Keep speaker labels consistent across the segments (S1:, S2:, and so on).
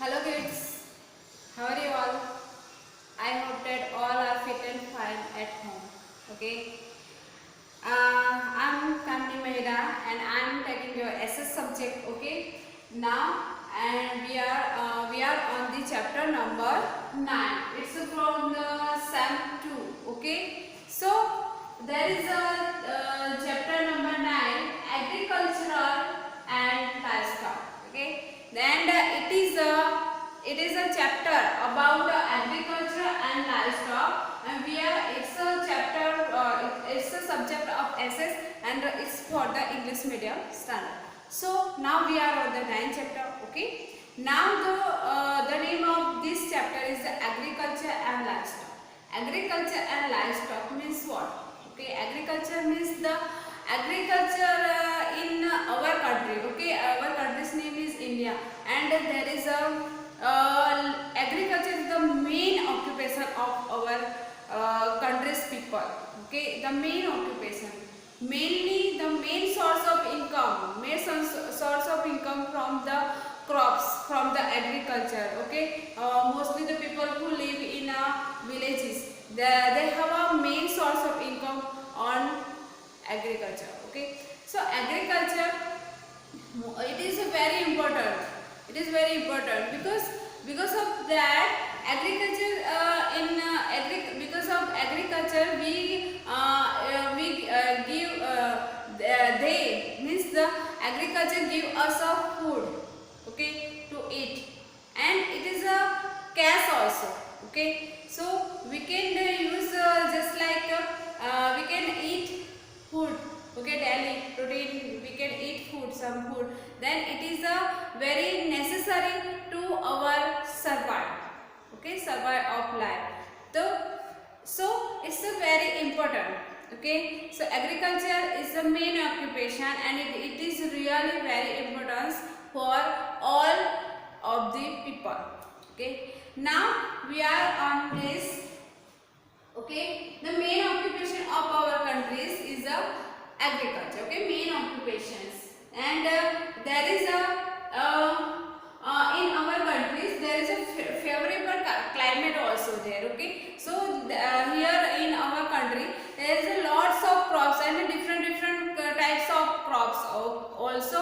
S1: Hello kids, how are you all? I hope that all are fit and fine at home. Okay. I'm Kamini Mehra and I'm taking your SS subject. Okay. Now and we are on the chapter number 9. It's from the Sem 2. Okay. So there is a chapter number 9, agricultural and livestock. Okay. Then it is a chapter about agriculture and livestock, and it's a chapter, it's a subject of SS, and it's for the English medium standard. So now we are on the 9th chapter. Okay. Now the name of this chapter is the agriculture and livestock. Agriculture and livestock means what? Okay, agriculture means the agriculture in our country. Okay, our country's name is India, and there is a agriculture is the main occupation of our country's people. Okay, the main occupation, mainly the main source of income, source of income from the crops, from the agriculture. Okay, mostly the people who live in villages, they have a main source of income on agriculture. Okay, so agriculture, it is very important. It is very important because of that agriculture, because of agriculture we give they means the agriculture give us a food. Okay, to eat, and it is a cash also. Okay, so we can use just like we can eat food. Okay, daily protein, we can eat food, some food, then it is a very necessary to our survive. Okay, survive of life. So it's a very important. Okay, so agriculture is the main occupation, and it is really very important for all of the people. Okay, now we are on this. Okay, the main occupation of our countries is the agriculture. Okay, main occupations, and there is a in our countries there is a favorable climate also there. Okay, so here in our country there is a lots of crops, and different types of crops also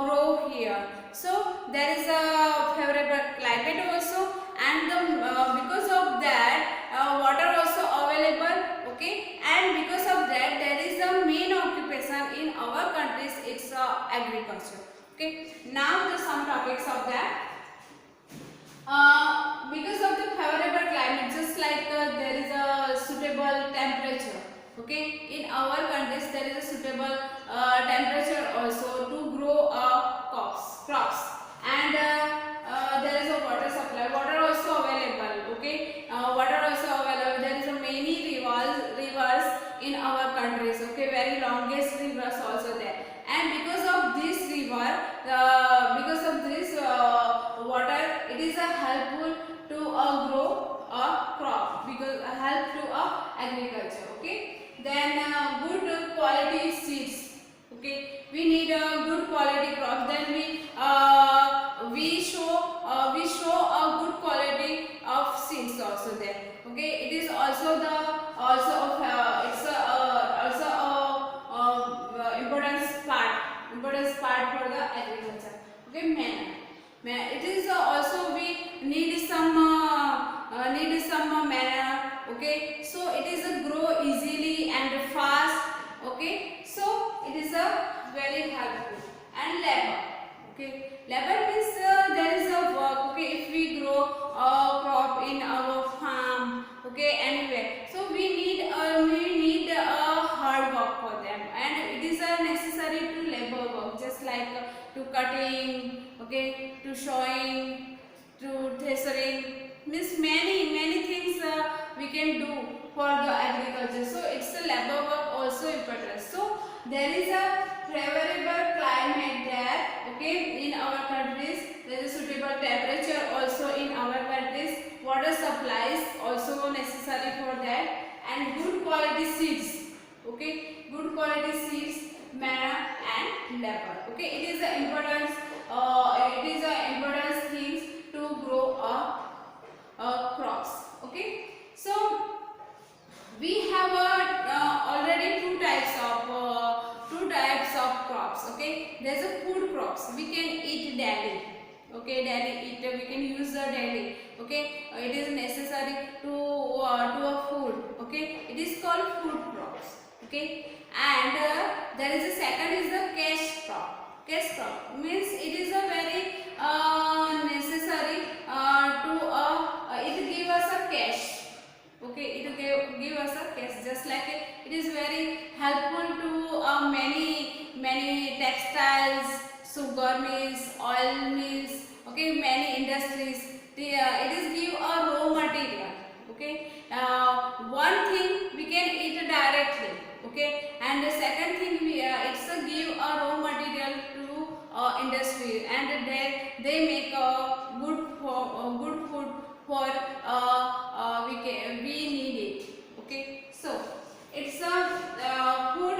S1: grow here. So there is a favorable climate also, and because of that water also available. Okay, and because of that there is a main occupation in our countries, it's agriculture. Okay, now the some topics of that. Because of the favorable climate, just like there is a suitable temperature. Okay, in our countries there is a suitable temperature also to grow crops, and there is a water supply, water also available. Okay, water also available. There is a many rivers in our countries. Okay, very longest rivers also there, and because of this river, because of this water, it is a helpful to grow a crop, because help to agriculture. Okay, then good quality seeds. Okay, we need a good quality crop. Then we show a good quality of seeds also there. Okay, it is also the also of it's a, also a importance part for the agriculture. Okay, it is also we need some manner. Okay, so it is a grow easily and fast. Okay, so it is a very helpful. And labor. Okay, labor means there is a work. Okay, if we grow a crop in our farm, okay, anywhere, so we need a hard work for them, and it is necessary to labor work, just like to cutting. Okay, to sowing, to threshing, means many things we can do for the agriculture. So it's a labor work also important. So there is a favorable climate there. Okay, in our countries there is suitable temperature also in our countries. Water supplies also necessary for that, and good quality seeds. Okay, good quality seeds, manna and labor. Okay, it is the importance things Okay, there's a food crops. We can eat daily. Okay, daily eat. We can use the daily. Okay, it is necessary to a food. Okay, it is called food crops. Okay, and there is a second is the cash crop. Cash crop means it is a very necessary it give us a cash. Okay, it give us a cash, just like it is very helpful to many textiles, sugar mills, oil mills. Okay, many industries. It is give a raw material. Okay, one thing we can eat directly. Okay, and the second thing it's a give a raw material to industry, and they make a good food for we need it. Okay, so it's a food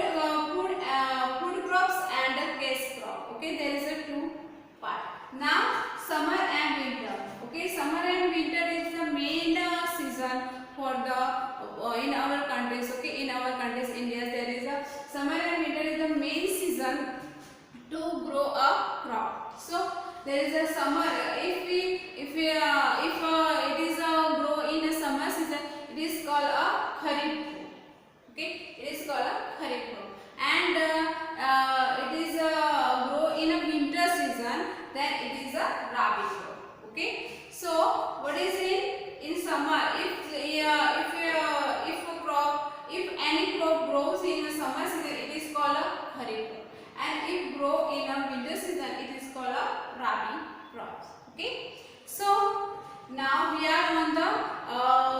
S1: crops and a cash crop. Okay, there is a two part. Now summer and winter. Okay, summer and winter is the main season for the in our countries. Okay, in our countries, India, there is a summer and winter is the main season to grow a crop. So there is a summer. If it is a grow in a summer season, it is called a kharif. Okay, it is called a kharif, and it is grow in a winter season. Then it is a rabi crop. Okay, so what is in summer? If any crop grows in a summer season, it is called a kharif crop, and if grow in a winter season, it is called a rabi crops. Okay, so now we are on the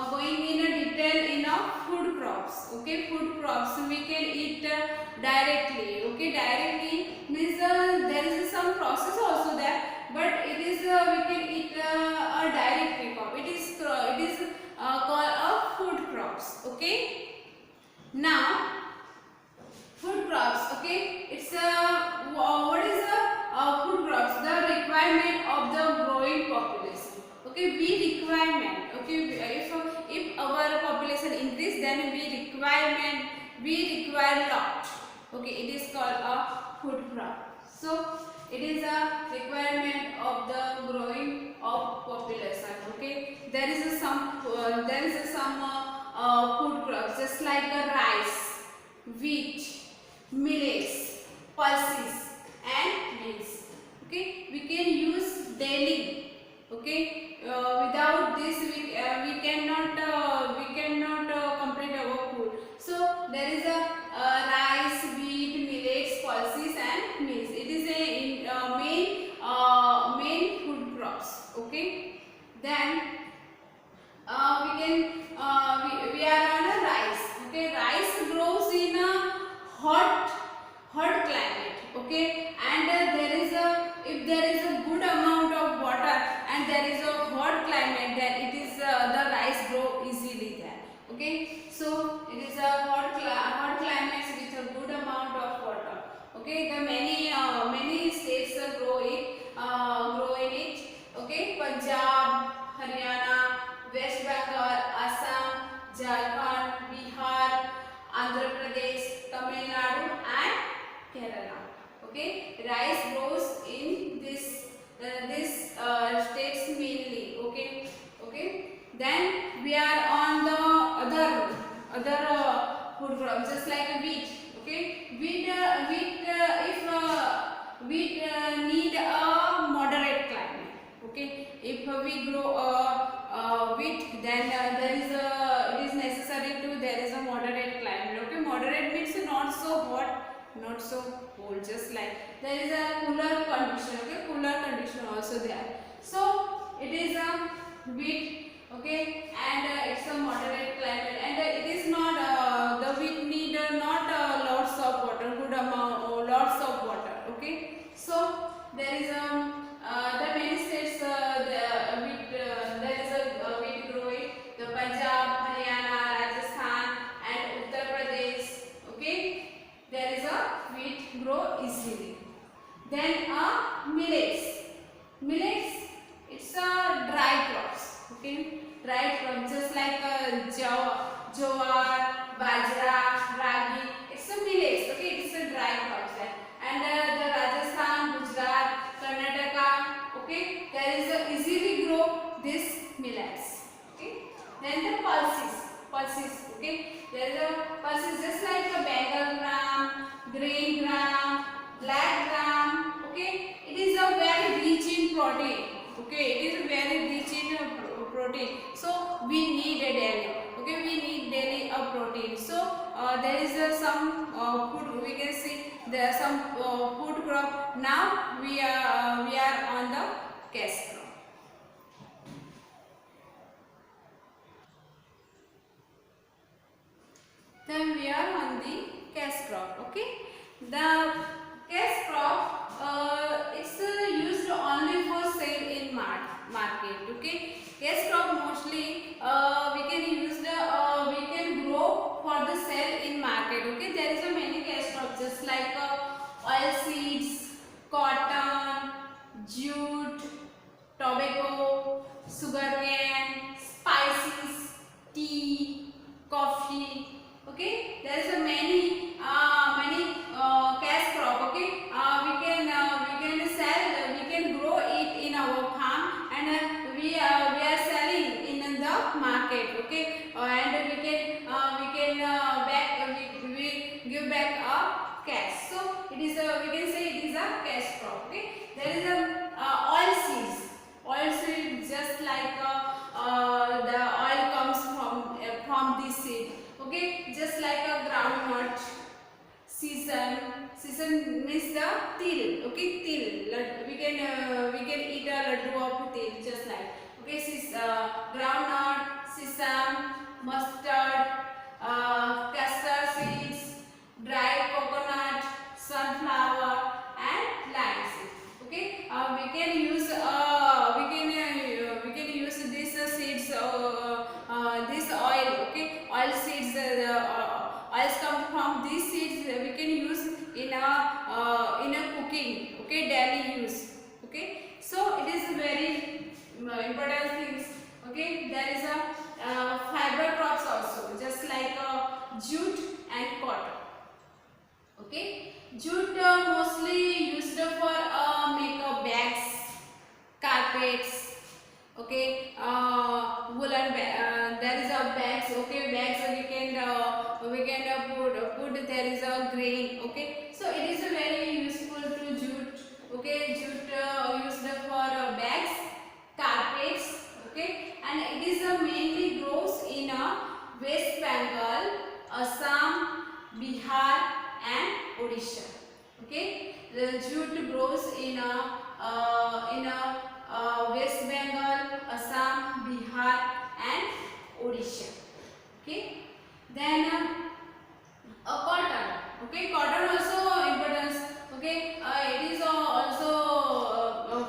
S1: going in a detail in a food crops. Okay, food crops we can eat directly. Okay, directly means there is some process also there, but it is we can eat a direct crop. It is called a food crops. Okay, now food crops. Okay, it's what is a food crops? The requirement of the growing population. Okay, we requirement. Okay, if our population increase, then we require lot. Okay, it is called a food crop. So it is a requirement of the growing of population. Okay, there is some food crops just like rice, wheat, millets, pulses, and maize. Okay, we can use daily. Okay, without this we cannot complete our food. So there is a rice, wheat, millets, pulses, and maize. It is a main food crops. Okay, then we are on a rice. Okay, rice grows in a hot climate. Okay, and if there is a good amount of water and there is a hot climate, then it is the rice grow easily there. Okay, so it is a hot climate with a good amount of water. Okay, the many states grow in it. Okay, Punjab, Haryana, West Bengal, Assam, Jharkhand, Bihar, Andhra Pradesh, Tamil Nadu, and Kerala. Okay, rice grows in this states mainly. Okay. Then we are on the other food crops just like wheat. Okay, wheat need a moderate climate. Okay, if we grow wheat, then it is necessary to there is a moderate climate. Okay, moderate means not so hot, not so cold, just like there is a cooler condition. Okay, cooler condition also there. So it is a wheat. Okay, and it's a moderate climate, and it is not the wheat need not lots of water, good amount or lots of water. Okay, so there is the many states there is a wheat growing. The Punjab, Haryana, Rajasthan, and Uttar Pradesh. Okay, there is a wheat grow easily. Then millets. It's a dry crops. Okay, dry crops just like jowar, bajra, ragi. It's a millets. Okay, it's a dry crops there. And the some food, we can see there are some food crop. Now we are on the cash crop. Then we are on the cash crop. Okay, the cash crop it's used only for sale in market. Okay, cash crop mostly we can use the we can grow for the sale in market. Okay, there is a many cash crops just like oil seeds, cotton, jute, tobacco, sugarcane, spices, tea, coffee. Okay, there is a many cash crop. Okay, we can sell, we can grow it in our farm, and we are selling in the market. Okay, and we can back we give back a cash. So it is a, we can say it is a cash crop. Okay, there is a oil seeds. Oil seeds just like the oil comes from this seed. Okay, just like a groundnut, sesame means the til. Okay, til. We can eat a laddu of til just like. Okay, groundnut, sesame, mustard, castor seeds, dried coconut, sunflower, and lime seeds. Okay, we can use this seeds, this oil. Okay, oil seeds, oils come from these seeds. We can use in a cooking. Okay, daily use. Okay, so it is very important things. Okay, there is a fiber crops also, just like jute and cotton. Okay, jute mostly used for make bags, carpets. Okay, woolen there is a bags. Okay, bags we can put there is a grain. Okay, so it is a very useful to jute. Okay, jute used for bags, carpets. Okay, and it is mainly grows in West Bengal, Assam, Bihar, and Odisha. Okay, the jute grows in West Bengal, Assam, Bihar, and Odisha. Okay, then cotton. Okay, cotton also importance. Okay, it is also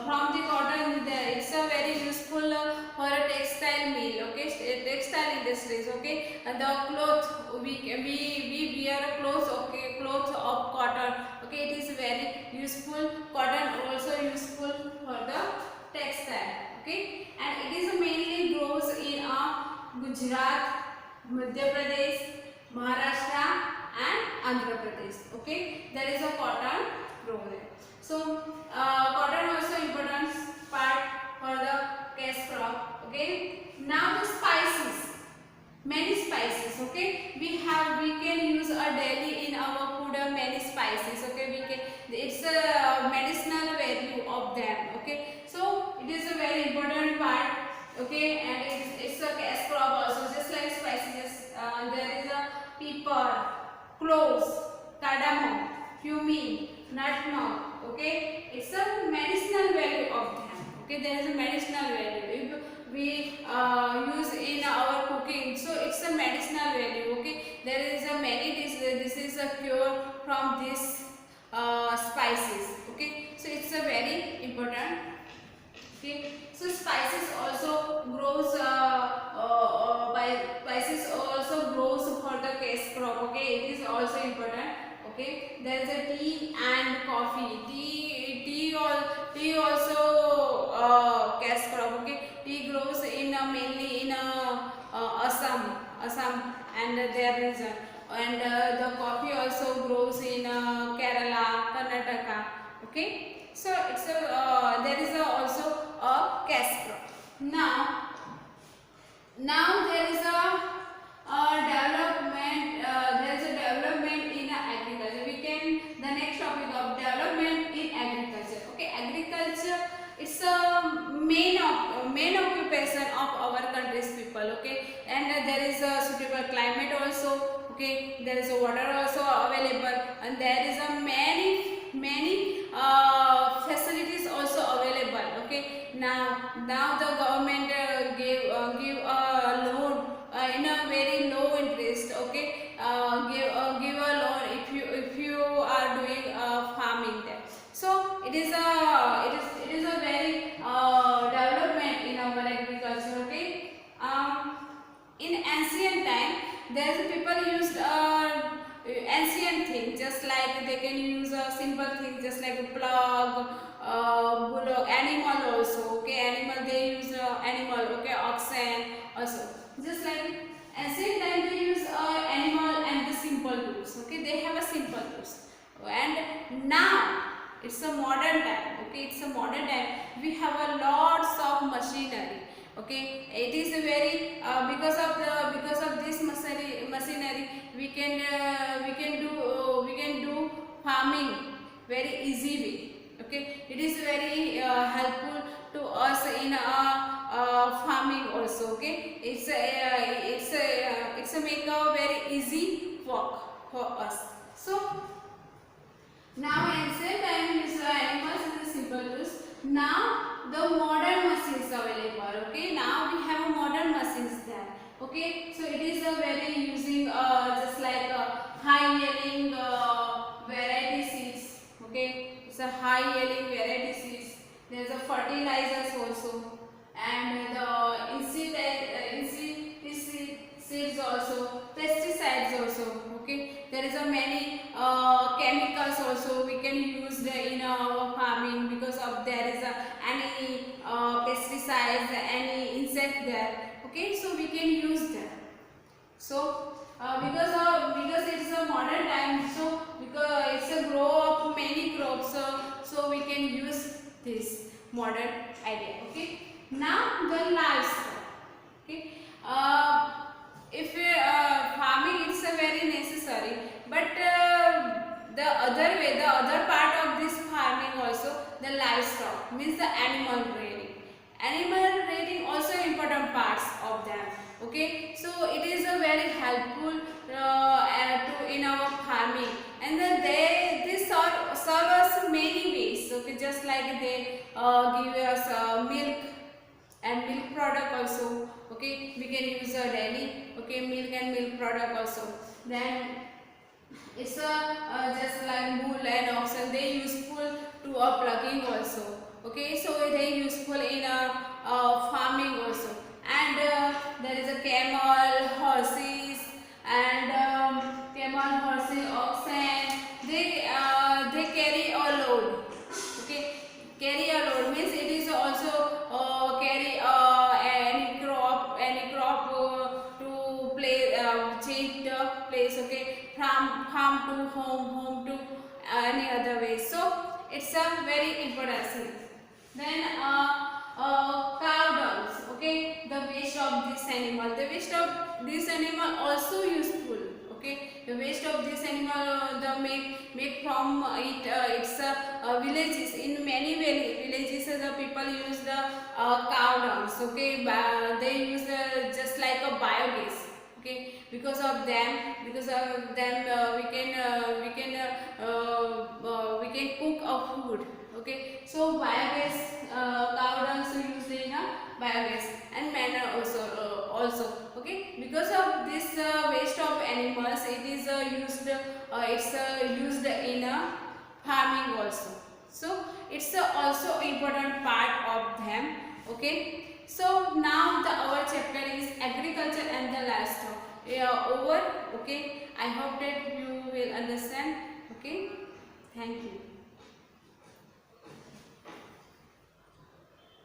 S1: from the cotton. It's a very useful for a textile mill. Okay, textile industries. Okay, and the cloth we wear clothes. Okay, clothes of cotton. Okay, it is very useful. Cotton also useful for the textile. Okay, and it is mainly grows in Gujarat, Madhya Pradesh, Maharashtra, and Andhra Pradesh. Okay, there is a cotton grown there. So cotton also important part for the cash crop. Okay, now the spices, many spices. Okay, we can use a daily in our food many spices. Okay, we can, it's a medicinal value of them. Okay, so it is a very important part. Okay, and it's a cash crop also, just like spices. There is a pepper, cloves, cardamom, cumin, nutmeg. Okay, it's a medicinal value of them. Okay, there is a medicinal value. If we use in our cooking, so it's a medicinal value. Okay, there is a many this is a cure from these spices. Okay, so it's a very important. Okay, so spices also grows spices also grows for the cash crop. Okay, it is also important. Okay, there is a tea and coffee. Tea also cash crop. Okay, tea grows in mainly in Assam, and there is and the coffee also grows in Kerala, Karnataka. Okay, so it's a there is also a cash crop. Now there is a development. There is a development in agriculture. We can the next topic of development in agriculture. Okay, agriculture, it's a main occupation of our country's people. Okay, and there is a suitable climate also. Okay, there is a water also available, and there is a many facilities also available. Okay, now the government give a loan in a very low interest. Okay, give a loan if you are doing farming there. So it is a very development in our agriculture. Okay, in ancient time, there's people used ancient things, just like they can use a simple thing, just like a plug, bullock, animal also. Okay, animal, they use animal. Okay, oxen also. Just like ancient time, they use animal and the simple tools. Okay, they have a simple tools. And now it's a modern time. Okay, it's a modern time. We have a lots of machinery. Okay, it is a very because of this machinery we can do farming very easy way. Okay, it is very helpful to us in farming also. Okay, it's a make a very easy work for us. So now ancient time is animals and the simple tools. Now the modern machines available. Okay, now we have a modern machines there. Okay, so it is a very using just like high yielding variety seeds. Okay, it's a high yielding variety seeds. There is a fertilizers also, and the seeds also, pesticides also. Okay, there is a many chemicals also we can use in our farming, because of there is any pesticides, any insect there. Okay, so we can use them. So because it's a modern time, so because it's a grow of many crops, so we can use this modern idea. Okay, now the livestock. Okay, if farming is a very necessary, but the other way, the other part of this farming also, the livestock means the animal breeding. Animal breeding also important parts of them. Okay, so it is a very helpful to in our farming, and then they serve us many ways. Okay, just like they give us milk and milk product also. Okay, we can use a dairy. Okay, milk and milk product also. Then it's just like bull and oxen, they useful to plugging also. Okay, so they useful in farming also. And there is a camel, horses, and oxen. They carry a load. Okay, carry a load means it is also carry any crop to play change the place. Okay, from farm to home to any other way. So it's a very important thing. Then cow dungs. Okay, the waste of this animal. The waste of this animal also useful. Okay, the waste of this animal the make from it it's villages. In many villages the people use the cow dungs. Okay, they use just like a biogas. Okay, because of them we can cook a food. Okay, so biogas, cow dung so used in a biogas, and manure also. Okay, because of this waste of animals, it is used in a farming also. So it's also important part of them. Okay, so now our chapter is agriculture and the livestock over. Okay, I hope that you will understand. Okay, thank you.